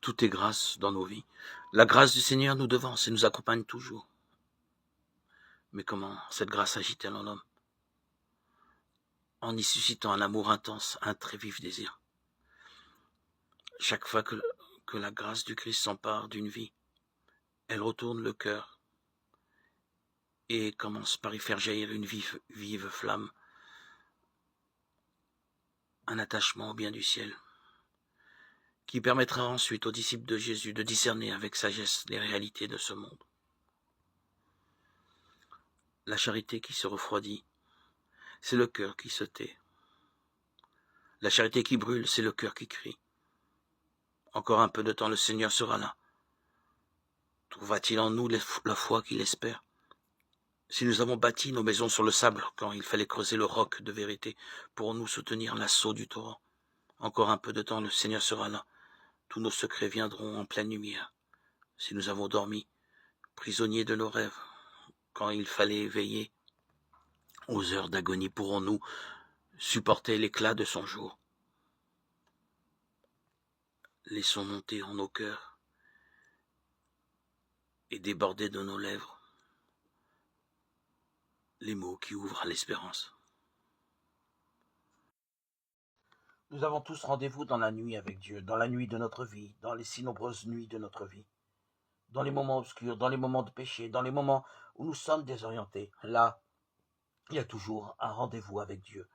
Tout est grâce dans nos vies. La grâce du Seigneur nous devance et nous accompagne toujours. Mais comment cette grâce agit-elle en l'homme? En y suscitant un amour intense, un très vif désir. Chaque fois que la grâce du Christ s'empare d'une vie, elle retourne le cœur et commence par y faire jaillir une vive flamme, un attachement au bien du ciel, qui permettra ensuite aux disciples de Jésus de discerner avec sagesse les réalités de ce monde. La charité qui se refroidit, c'est le cœur qui se tait. La charité qui brûle, c'est le cœur qui crie. Encore un peu de temps, le Seigneur sera là. Trouvera-t-il en nous la foi qu'il espère? Si nous avons bâti nos maisons sur le sable quand il fallait creuser le roc de vérité, pourrons-nous soutenir l'assaut du torrent? Encore un peu de temps, le Seigneur sera là. Tous nos secrets viendront en pleine lumière. Si nous avons dormi, prisonniers de nos rêves, quand il fallait veiller aux heures d'agonie, pourrons-nous supporter l'éclat de son jour? Laissons monter en nos cœurs et déborder de nos lèvres les mots qui ouvrent à l'espérance. Nous avons tous rendez-vous dans la nuit avec Dieu, dans la nuit de notre vie, dans les si nombreuses nuits de notre vie, dans les moments obscurs, dans les moments de péché, dans les moments où nous sommes désorientés. Là, il y a toujours un rendez-vous avec Dieu.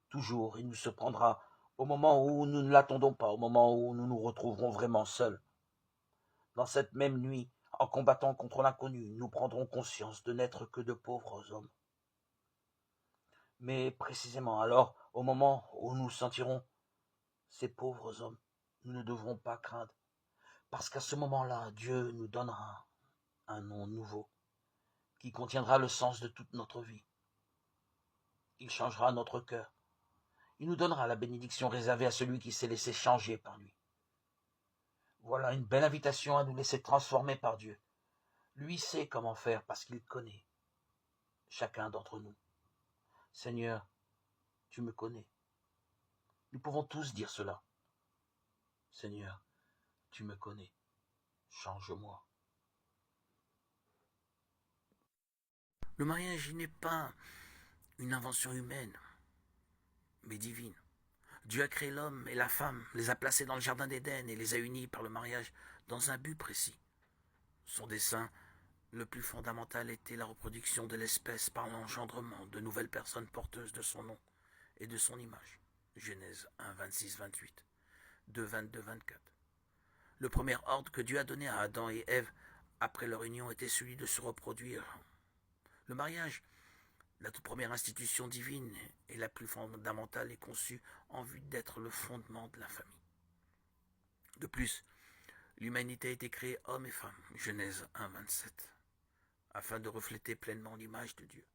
Toujours, il nous surprendra au moment où nous ne l'attendons pas, au moment où nous nous retrouverons vraiment seuls. Dans cette même nuit, en combattant contre l'inconnu, nous prendrons conscience de n'être que de pauvres hommes. Mais précisément alors, au moment où nous sentirons ces pauvres hommes, nous ne devrons pas craindre, parce qu'à ce moment-là, Dieu nous donnera un nom nouveau, qui contiendra le sens de toute notre vie. Il changera notre cœur. Il nous donnera la bénédiction réservée à celui qui s'est laissé changer par lui. Voilà une belle invitation à nous laisser transformer par Dieu. Lui sait comment faire parce qu'il connaît chacun d'entre nous. Seigneur, tu me connais. Nous pouvons tous dire cela. Seigneur, tu me connais. Change-moi. Le mariage n'est pas une invention humaine, mais divine. Dieu a créé l'homme et la femme, les a placés dans le jardin d'Éden et les a unis par le mariage dans un but précis. Son dessein le plus fondamental était la reproduction de l'espèce par l'engendrement de nouvelles personnes porteuses de son nom et de son image. Genèse 1, 26-28, 2, 22-24. Le premier ordre que Dieu a donné à Adam et Ève après leur union était celui de se reproduire. Le mariage, la toute première institution divine et la plus fondamentale, est conçue en vue d'être le fondement de la famille. De plus, l'humanité a été créée homme et femme, Genèse 1, 27, afin de refléter pleinement l'image de Dieu.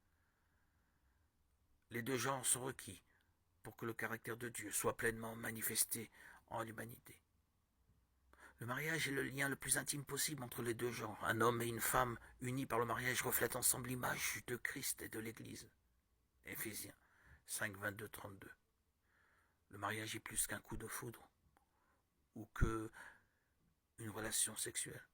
Les deux genres sont requis pour que le caractère de Dieu soit pleinement manifesté en l'humanité. Le mariage est le lien le plus intime possible entre les deux genres. Un homme et une femme unis par le mariage reflètent ensemble l'image de Christ et de l'Église. Éphésiens 5, 22-32. Le mariage est plus qu'un coup de foudre ou que une relation sexuelle.